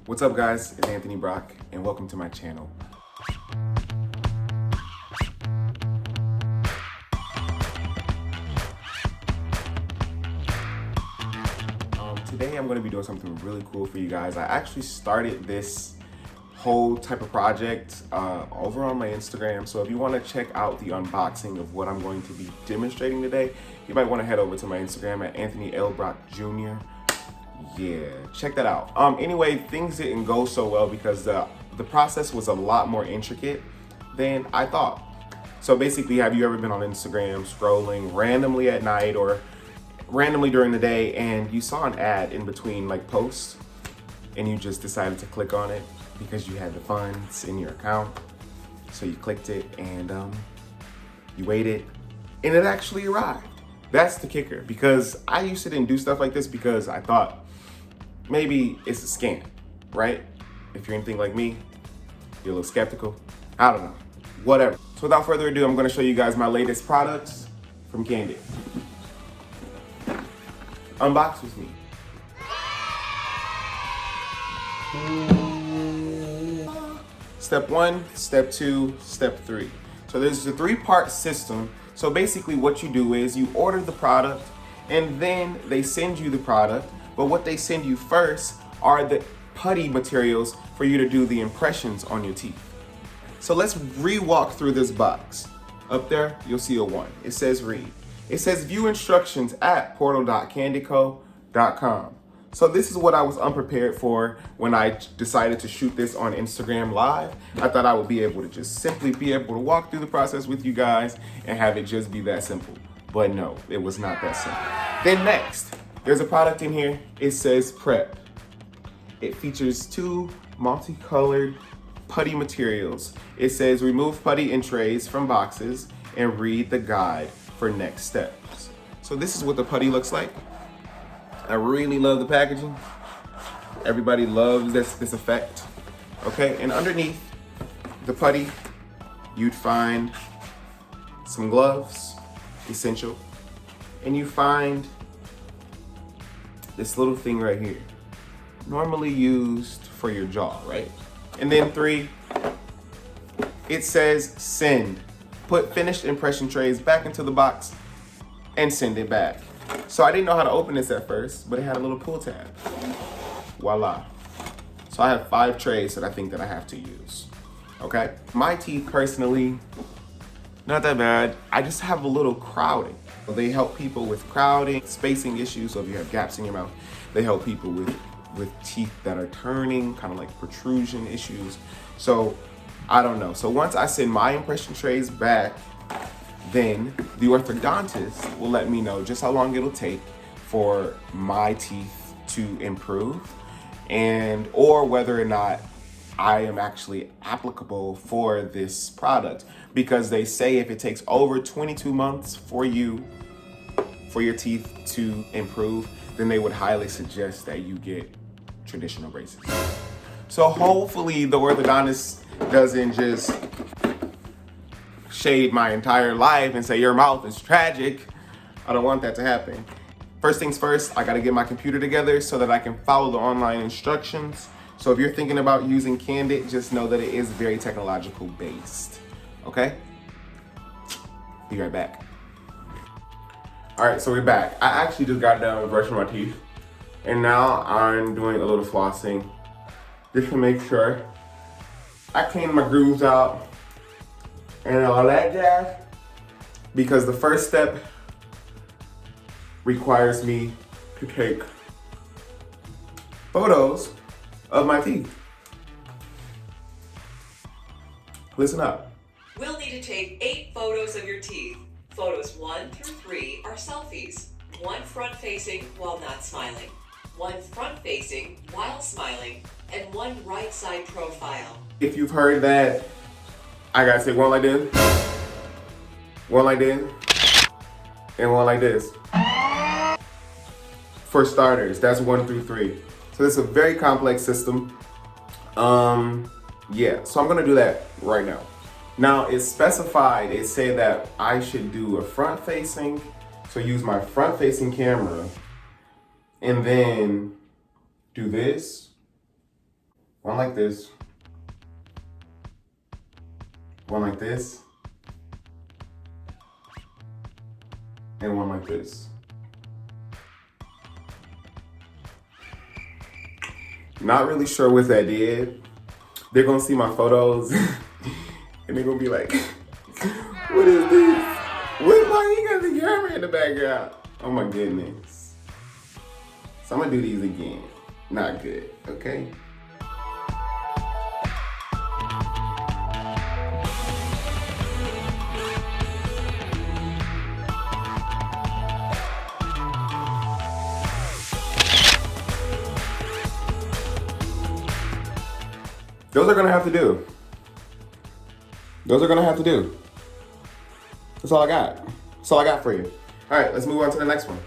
What's up, guys? It's Anthony Brock, and welcome to my channel. Today I'm going to be doing something really cool for you guys. I actually started this whole type of project over on my Instagram. So if you want to check out the unboxing of what I'm going to be demonstrating today, you might want to head over to my Instagram at Anthony L. Brock Jr. Yeah, check that out. Anyway, things didn't go so well because the process was a lot more intricate than I thought. So basically, have you ever been on Instagram scrolling randomly at night or randomly during the day and you saw an ad in between like posts and you just decided to click on it because you had the funds in your account? So you clicked it and you waited and it actually arrived. That's the kicker, because I used to didn't do stuff like this because I thought maybe it's a scam, right? If you're anything like me, you're a little skeptical. I don't know, whatever. So without further ado, I'm gonna show you guys my latest products from Candid. Unbox with me. Step 1, step 2, step 3. So there's a 3-part system. So basically what you do is you order the product and then they send you the product. But what they send you first are the putty materials for you to do the impressions on your teeth. So let's re-walk through this box. Up there, you'll see a 1. It says read. It says view instructions at portal.candidco.com. So this is what I was unprepared for when I decided to shoot this on Instagram Live. I thought I would be able to just simply be able to walk through the process with you guys and have it just be that simple. But no, it was not that simple. Then next, there's a product in here. It says prep. It features 2 multicolored putty materials. It says remove putty in trays from boxes and read the guide for next steps. So this is what the putty looks like. I really love the packaging. Everybody loves this effect. Okay, and underneath the putty, you'd find some gloves, essential, and you find this little thing right here, normally used for your jaw, right? And then 3, it says send. Put finished impression trays back into the box and send it back. So I didn't know how to open this at first, but it had a little pull tab. Voila. So I have 5 trays that I think that I have to use. Okay? My teeth personally, not that bad. I just have a little crowding. They help people with crowding, spacing issues. So if you have gaps in your mouth, they help people with teeth that are turning, kind of like protrusion issues. So I don't know. So once I send my impression trays back, then the orthodontist will let me know just how long it'll take for my teeth to improve and or whether or not I am actually applicable for this product, because they say if it takes over 22 months for your teeth to improve, then they would highly suggest that you get traditional braces. So hopefully the orthodontist doesn't just shade my entire life and say your mouth is tragic. I don't want that to happen. First things first, I gotta get my computer together so that I can follow the online instructions. So if you're thinking about using Candid, just know that it is very technological based, okay? Be right back. All right, so we're back. I actually just got done brushing my teeth and now I'm doing a little flossing just to make sure I clean my grooves out and all that jazz, because the first step requires me to take photos of my teeth. Listen up. We'll need to take 8 photos of your teeth. Photos 1 through 3 are selfies. 1 front facing while not smiling, 1 front facing while smiling, and 1 right side profile. If you've heard that, I gotta say one like this, one like this, and one like this. For starters, that's 1 through 3. So this is a very complex system. Yeah, so I'm gonna do that right now. Now it's specified, it say that I should do a front facing, so use my front facing camera, and then do this, One like this. One like this. And one like this. Not really sure what that did. They're gonna see my photos and they're gonna be like, what is this? Why you got the camera in the background? Oh my goodness. So I'm gonna do these again. Not good, okay? Those are gonna have to do. Those are gonna have to do. That's all I got. That's all I got for you. All right, let's move on to the next one.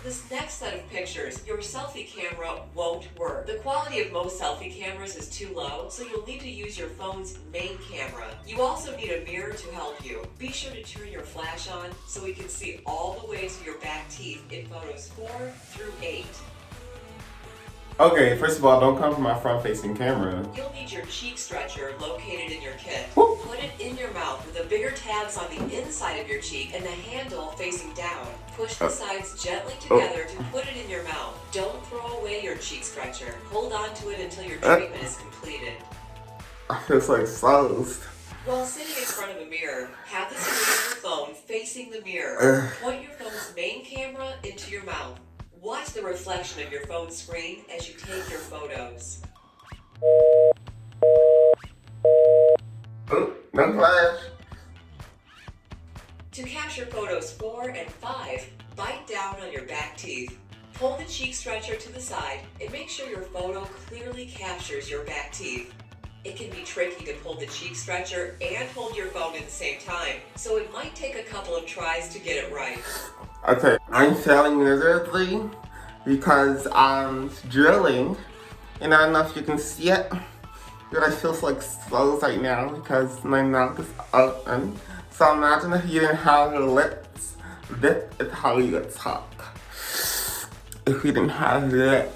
This next set of pictures, your selfie camera won't work. The quality of most selfie cameras is too low, so you'll need to use your phone's main camera. You also need a mirror to help you. Be sure to turn your flash on so we can see all the way to your back teeth in photos 4 through 8. Okay, first of all, don't come from my front-facing camera. You'll need your cheek stretcher located in your kit. Whoop. Put it in your mouth with the bigger tabs on the inside of your cheek and the handle facing down. Push the sides gently together to put it in your mouth. Don't throw away your cheek stretcher. Hold on to it until your treatment is completed. It's like closed. While sitting in front of a mirror, have the screen of your phone facing the mirror. Point your phone's main camera into your mouth. Watch the reflection of your phone screen as you take your photos. Oh, no flash. To capture photos 4 and 5, bite down on your back teeth. Pull the cheek stretcher to the side and make sure your photo clearly captures your back teeth. It can be tricky to pull the cheek stretcher and hold your phone at the same time, so it might take a couple of tries to get it right. Okay, I'm failing miserably because I'm drilling, and I don't know if you can see it, but I feel like slow right now because my mouth is open. So imagine if you didn't have your lips. This is how you talk. If you didn't have lips.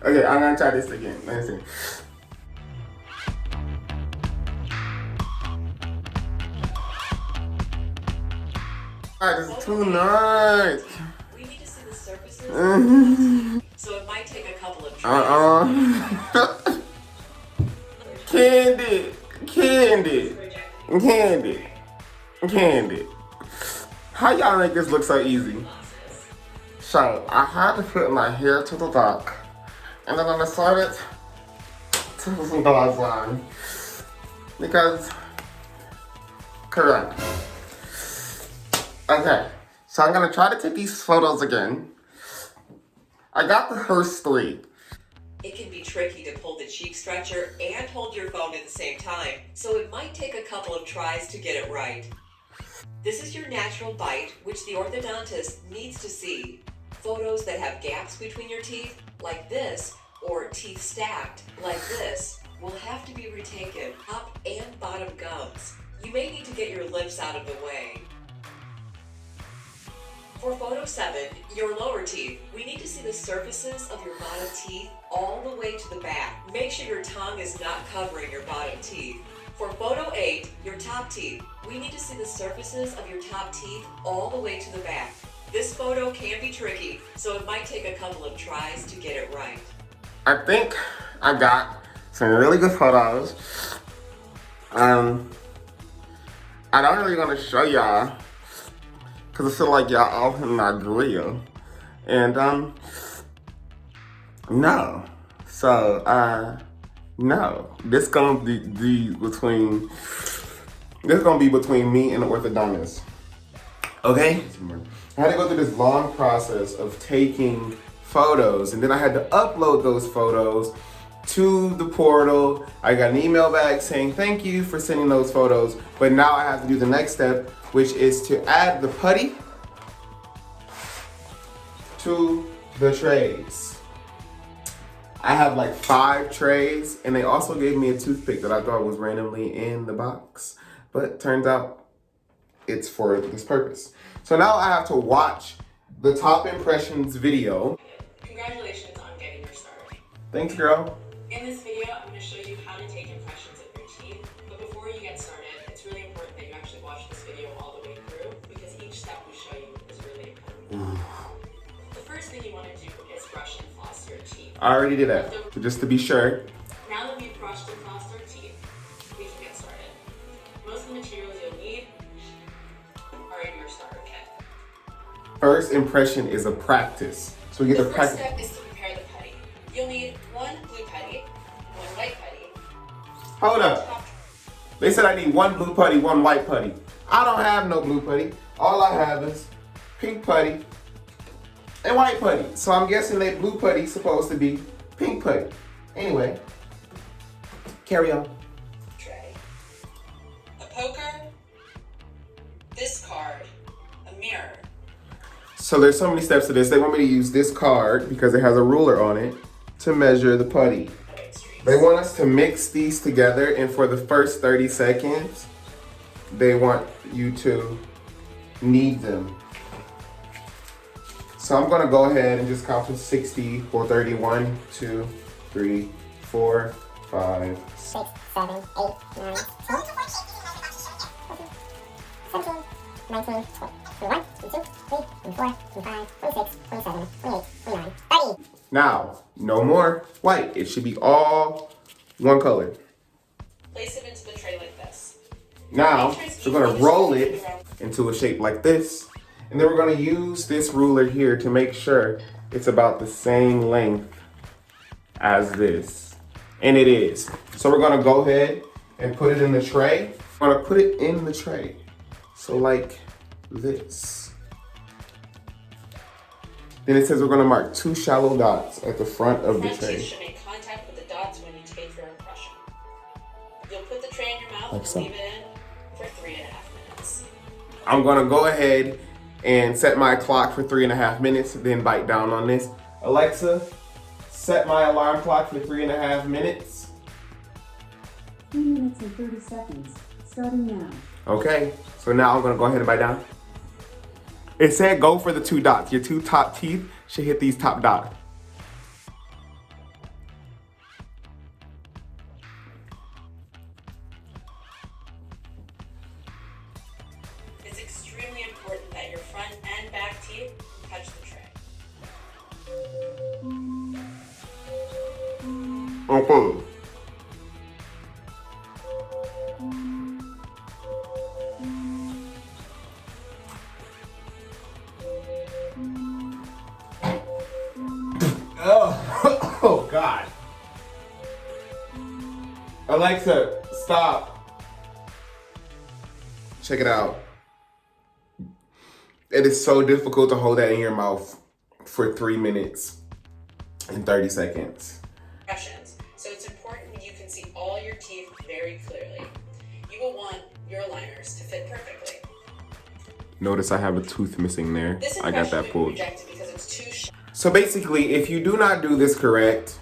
Okay, I'm gonna try this again. Let me see. Alright, this is too nice. We need to see the surfaces, so it might take a couple of tries. Candid. How y'all make this look so easy? So, I had to put my hair to the back, and then I decided to put some gloves on. Because, correct. Okay, so I'm gonna try to take these photos again. I got the first 3. It can be tricky to pull the cheek stretcher and hold your phone at the same time, so it might take a couple of tries to get it right. This is your natural bite, which the orthodontist needs to see. Photos that have gaps between your teeth, like this, or teeth stacked, like this, will have to be retaken, top and bottom gums. You may need to get your lips out of the way. For photo 7, your lower teeth, we need to see the surfaces of your bottom teeth all the way to the back. Make sure your tongue is not covering your bottom teeth. For photo 8, your top teeth, we need to see the surfaces of your top teeth all the way to the back. This photo can be tricky, so it might take a couple of tries to get it right. I think I got some really good photos. I don't really want to show y'all because I feel like y'all all in my grill. And, no. So, no. This gonna be between me and the orthodontist. Okay? I had to go through this long process of taking photos, and then I had to upload those photos to the portal. I got an email back saying thank you for sending those photos, but now I have to do the next step, which is to add the putty to the trays. I have like 5 trays, and they also gave me a toothpick that I thought was randomly in the box, but turns out it's for this purpose. So now I have to watch the top impressions video. Congratulations on getting your start. Thanks, girl. In this video, I'm going to show you how to take impressions of your teeth. But before you get started, it's really important that you actually watch this video all the way through because each step we show you is really important. The first thing you want to do is brush and floss your teeth. I already did that, so just to be sure. Now that we've brushed and flossed our teeth, we can get started. Most of the materials you'll need are in your starter kit. First impression is a practice. So we get The the first practice. step is to prepare the putty. You'll need one blue putty, one white putty. Hold up. They said I need one blue putty, one white putty. I don't have no blue putty. All I have is pink putty and white putty. So I'm guessing that blue putty's supposed to be pink putty. Anyway, carry on. Tray. A poker. This card. A mirror. So there's so many steps to this. They want me to use this card because it has a ruler on it to measure the putty. They want us to mix these together, and for the first 30 seconds, they want you to knead them. So I'm gonna go ahead and just count to 60 for 30. 1, 2, 3, 4, 5, 6, 7, 8, 9, 10, 17, 19, 20, 21, 22, 23, 24, 25, 26, 27, 28, 29, 30. Now, no more white. It should be all one color. Place it into the tray like this. Now, we're gonna roll it into a shape like this. And then we're gonna use this ruler here to make sure it's about the same length as this. And it is. So we're gonna go ahead and put it in the tray. We're gonna put it in the tray. So like this. Then it says we're gonna mark 2 shallow dots at the front of the Front tray. teeth should make contact with the dots when you take your impression. You'll put the tray in your mouth Like and so. leave it in for 3.5 minutes. I'm gonna go ahead and set my clock for 3.5 minutes, then bite down on this. Alexa, set my alarm clock for 3.5 minutes. 3 minutes and 30 seconds, starting now. Okay, so now I'm gonna go ahead and bite down. It said go for the 2 dots. Your 2 top teeth should hit these top dots. It's extremely important that your front and back teeth touch the tray. Okay. Oh, oh God. Alexa, stop. Check it out. It is so difficult to hold that in your mouth for 3 minutes and 30 seconds. Impressions. So it's important you can see all your teeth very clearly. You will want your aligners to fit perfectly. Notice I have a tooth missing there. This I got impression that will be pulled. rejected because it's too sharp. So basically, if you do not do this correct,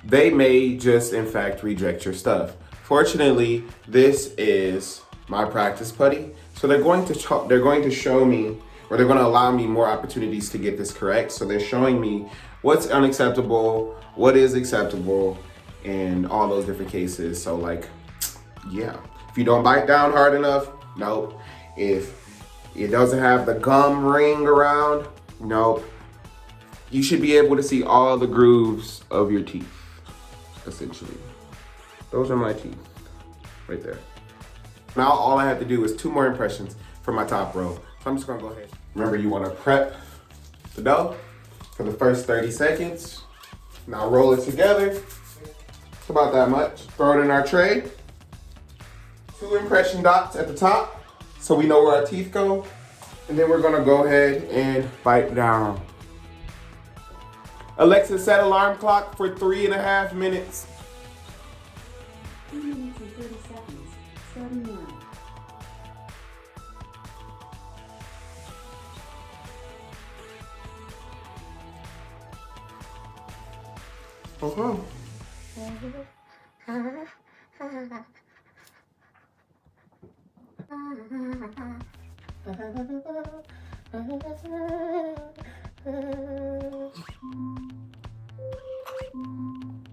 they may just in fact reject your stuff. Fortunately, this is my practice putty. So they're going to show me, or they're going to allow me more opportunities to get this correct. So they're showing me what's unacceptable, what is acceptable, and all those different cases. So like, yeah, if you don't bite down hard enough, nope. If it doesn't have the gum ring around, nope. You should be able to see all the grooves of your teeth, essentially. Those are my teeth, right there. Now all I have to do is 2 more impressions for my top row. So I'm just gonna go ahead. Remember, you wanna prep the dough for the first 30 seconds. Now roll it together. It's about that much. Throw it in our tray. 2 impression dots at the top, so we know where our teeth go. And then we're gonna go ahead and bite down. Alexa, set alarm clock for 3.5 minutes. 3 minutes and 30 seconds, starting now.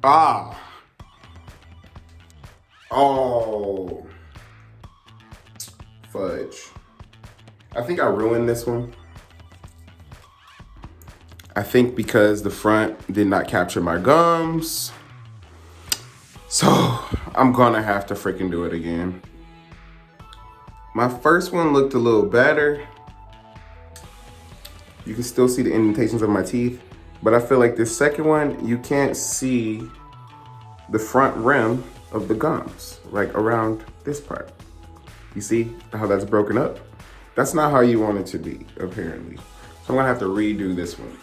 Ah. Oh. Fudge. I think I ruined this one. I think because the front did not capture my gums. So I'm gonna have to freaking do it again. My first one looked a little better. You can still see the indentations of my teeth, but I feel like this second one, you can't see the front rim of the gums, like around this part. You see how that's broken up? That's not how you want it to be, apparently. So I'm gonna have to redo this one.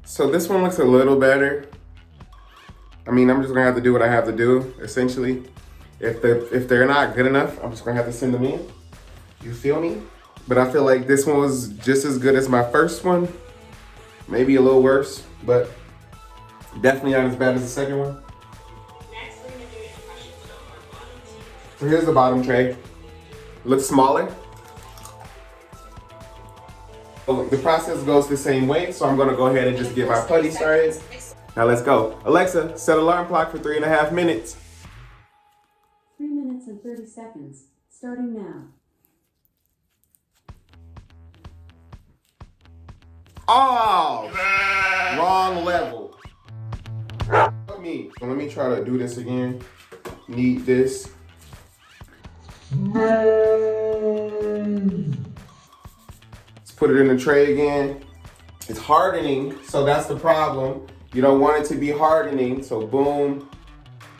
So this one looks a little better. I mean, I'm just gonna have to do what I have to do, essentially. If they're not good enough, I'm just gonna have to send them in. You feel me? But I feel like this one was just as good as my first one. Maybe a little worse, but definitely not as bad as the second one. Next, we're gonna do impressions of our bottom teeth. So here's the bottom tray. Looks smaller. The process goes the same way, so I'm gonna go ahead and just get my putty started. Now let's go. Alexa, set alarm clock for 3.5 minutes. 3 minutes and 30 seconds, starting now. Oh, wrong level. Let me try to do this again. Need this. Let's put it in the tray again. It's hardening, so that's the problem. You don't want it to be hardening, so boom,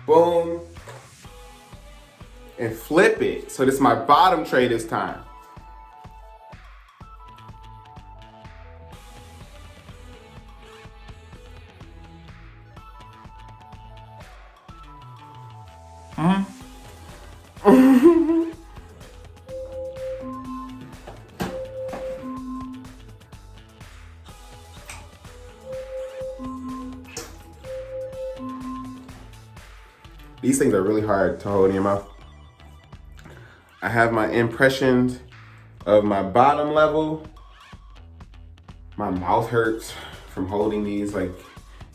boom, and flip it. So this is my bottom tray this time. These things are really hard to hold in your mouth. I have my impressions of my bottom level. My mouth hurts from holding these. Like,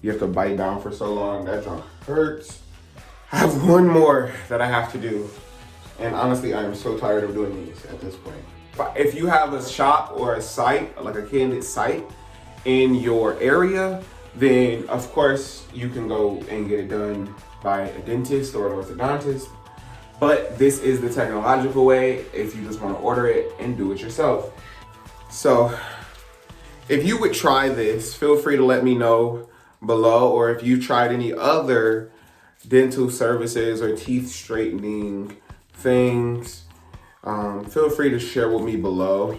you have to bite down for so long. That junk hurts. I have one more that I have to do. And honestly, I am so tired of doing these at this point. If you have a shop or a site, like a Candid site in your area, then of course you can go and get it done by a dentist or an orthodontist. But this is the technological way if you just want to order it and do it yourself. So if you would try this, feel free to let me know below, or if you tried any other dental services or teeth straightening things, feel free to share with me below.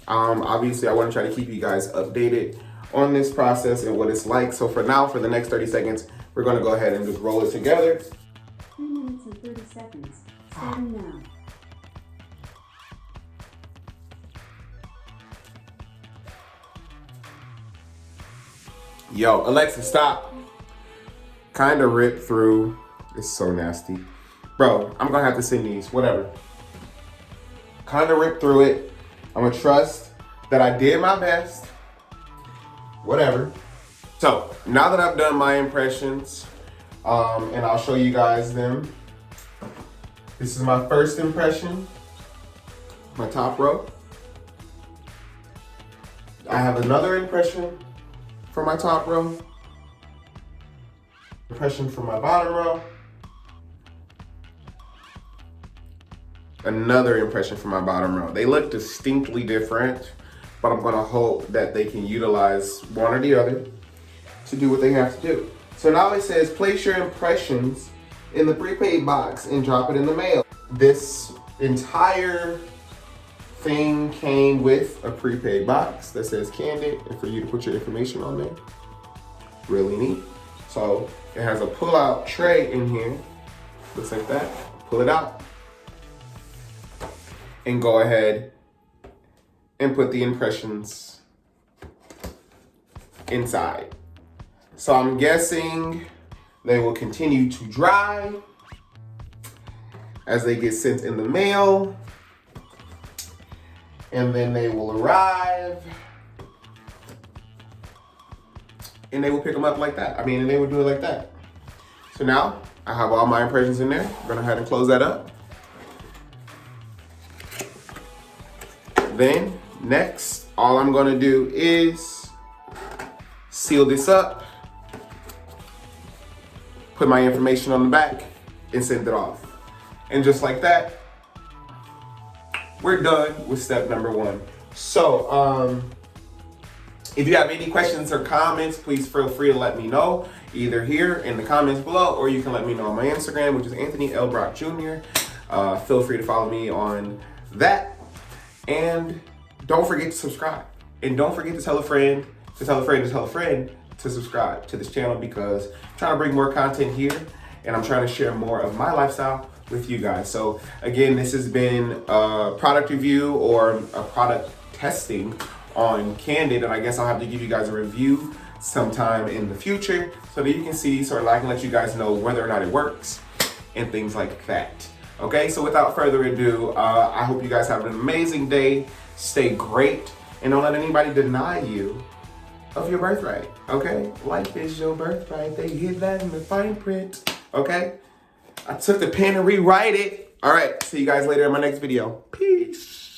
Obviously, I want to try to keep you guys updated on this process and what it's like. So for now, for the next 30 seconds, we're going to go ahead and just roll it together. 3 minutes and 30 seconds, starting now. Yo, Alexa, stop. Kind of ripped through. It's so nasty. Bro, I'm going to have to send these, whatever. Kind of ripped through it. I'm going to trust that I did my best. Whatever. So, now that I've done my impressions, and I'll show you guys them. This is my first impression, my top row. I have another impression for my top row. Impression for my bottom row. Another impression for my bottom row. They look distinctly different, but I'm gonna hope that they can utilize one or the other to do what they have to do. So now it says, place your impressions in the prepaid box and drop it in the mail. This entire thing came with a prepaid box that says Candid, and for you to put your information on there. Really neat. So it has a pull-out tray in here. Looks like that. Pull it out. And go ahead and put the impressions inside. So I'm guessing they will continue to dry. as they get sent in the mail. And then they will arrive. And they will pick them up like that. I mean, and they will do it like that. So now, I have all my impressions in there. I'm gonna go ahead and close that up. Then, next, all I'm gonna do is seal this up, put my information on the back, and send it off. And just like that, we're done with step number 1. So, if you have any questions or comments, please feel free to let me know, either here in the comments below, or you can let me know on my Instagram, which is Anthony L. Brock Jr. Feel free to follow me on that. And don't forget to subscribe. And don't forget to tell a friend, to tell a friend, to tell a friend to subscribe to this channel, because I'm trying to bring more content here and I'm trying to share more of my lifestyle with you guys. So again, this has been a product review or a product testing on Candid, and I guess I'll have to give you guys a review sometime in the future so that you can see, so I can let you guys know whether or not it works and things like that. Okay, so without further ado, I hope you guys have an amazing day. Stay great, and don't let anybody deny you of your birthright. Okay, life is your birthright. They hid that in the fine print. Okay, I took the pen and rewrite it. All right, see you guys later in my next video. Peace.